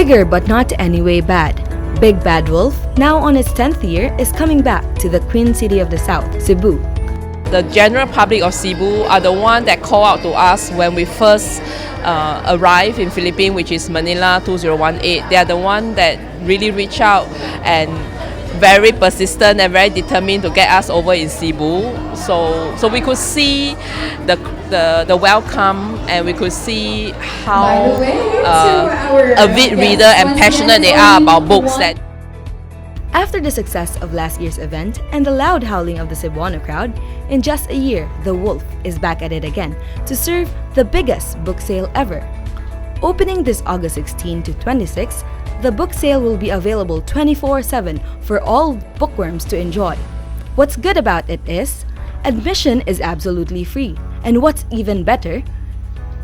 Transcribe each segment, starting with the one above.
Bigger but not anyway bad. Big Bad Wolf, now on its 10th year, is coming back to the Queen City of the South, Cebu. The general public of Cebu are the one that call out to us when we first arrived in Philippines, which is Manila 2018. They are the one that really reach out and very persistent and very determined to get us over in Cebu. So we could see the welcome, and we could see how avid reader and passionate they are about books. After the success of last year's event and the loud howling of the Cebuano crowd, in just a year, the Wolf is back at it again to serve the biggest book sale ever. Opening this August 16 to 26, the book sale will be available 24/7 for all bookworms to enjoy. What's good about it is, admission is absolutely free, and what's even better,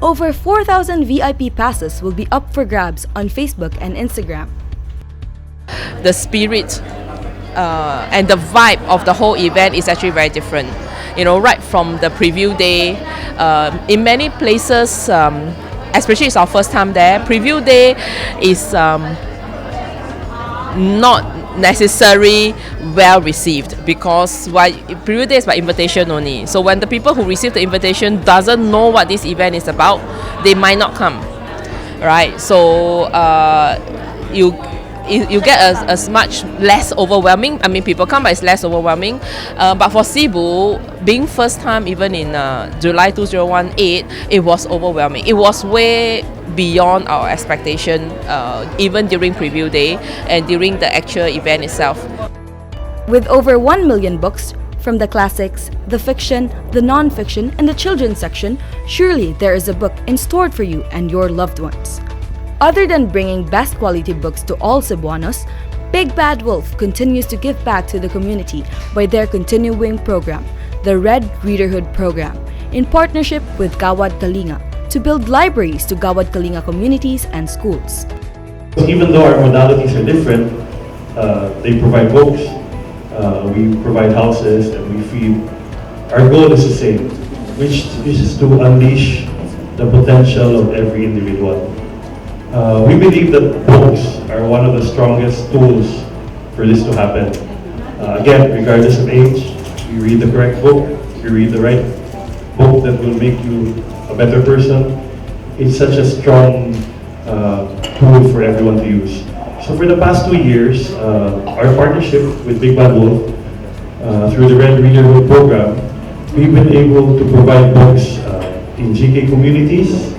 over 4,000 VIP passes will be up for grabs on Facebook and Instagram. The spirit and the vibe of the whole event is actually very different. You know, right from the preview day, in many places, especially it's our first time there, preview day is not necessarily well received, because preview day is by invitation only. So when the people who receive the invitation doesn't know what this event is about, they might not come, right? So you get as much less overwhelming. I mean, people come, but it's less overwhelming. But for Cebu, being first time even in July 2018, it was overwhelming. It was way beyond our expectation, even during preview day and during the actual event itself. With over 1 million books, from the classics, the fiction, the non-fiction, and the children's section, surely there is a book in store for you and your loved ones. Other than bringing best quality books to all Cebuanos, Big Bad Wolf continues to give back to the community by their continuing program, the Red Readerhood Program, in partnership with Gawad Kalinga, to build libraries to Gawad Kalinga communities and schools. Even though our modalities are different, they provide books, we provide houses, and we feed. Our goal is the same, which is to unleash the potential of every individual. We believe that books are one of the strongest tools for this to happen. Again, regardless of age, you read the correct book, you read the right book that will make you a better person. It's such a strong tool for everyone to use. So for the past 2 years, our partnership with Big Bad Wolf, through the Red Readerhood Program, we've been able to provide books in GK communities,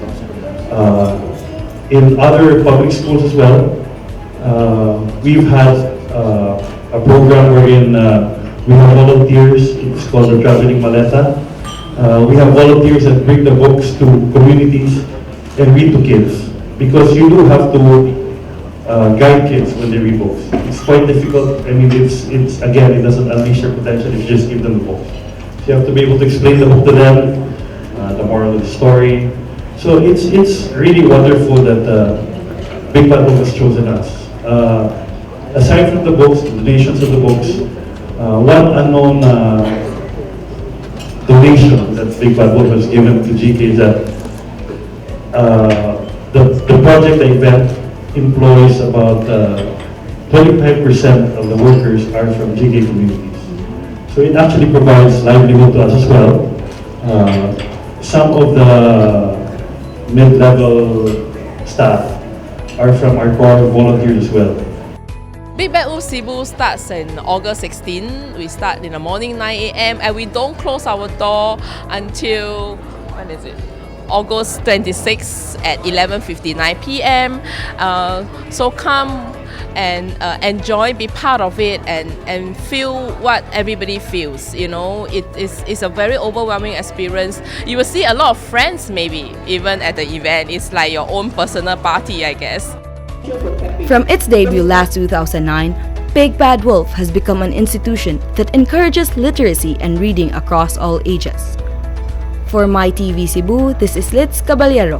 in other public schools as well. We've had a program wherein we have volunteers. It's called the Traveling Maleta. We have volunteers that bring the books to communities and read to kids, because you do have to guide kids when they read books. It's quite difficult. I mean, it's again, it doesn't unleash their potential if you just give them the books. So you have to be able to explain the book to them, the moral of the story. So it's really wonderful that Big Bad Wolf has chosen us. Aside from the books, the donations of the books, one unknown donation that Big Bad Wolf has given to GK is that the project, the event, employs about 25% of the workers are from GK communities. So it actually provides livelihood to us as well. Some of the mid-level staff are from our core volunteers as well. Big Bad Wolf Cebu starts in August 16. We start in the morning 9 a.m. and we don't close our door until, when is it? August 26 at 11:59 p.m. So come and enjoy, be part of it, and feel what everybody feels. You know, it's a very overwhelming experience. You will see a lot of friends, maybe even at the event. It's like your own personal party, I guess. From its debut last 2009, Big Bad Wolf has become an institution that encourages literacy and reading across all ages. For MyTV Cebu, this is Litz Caballero.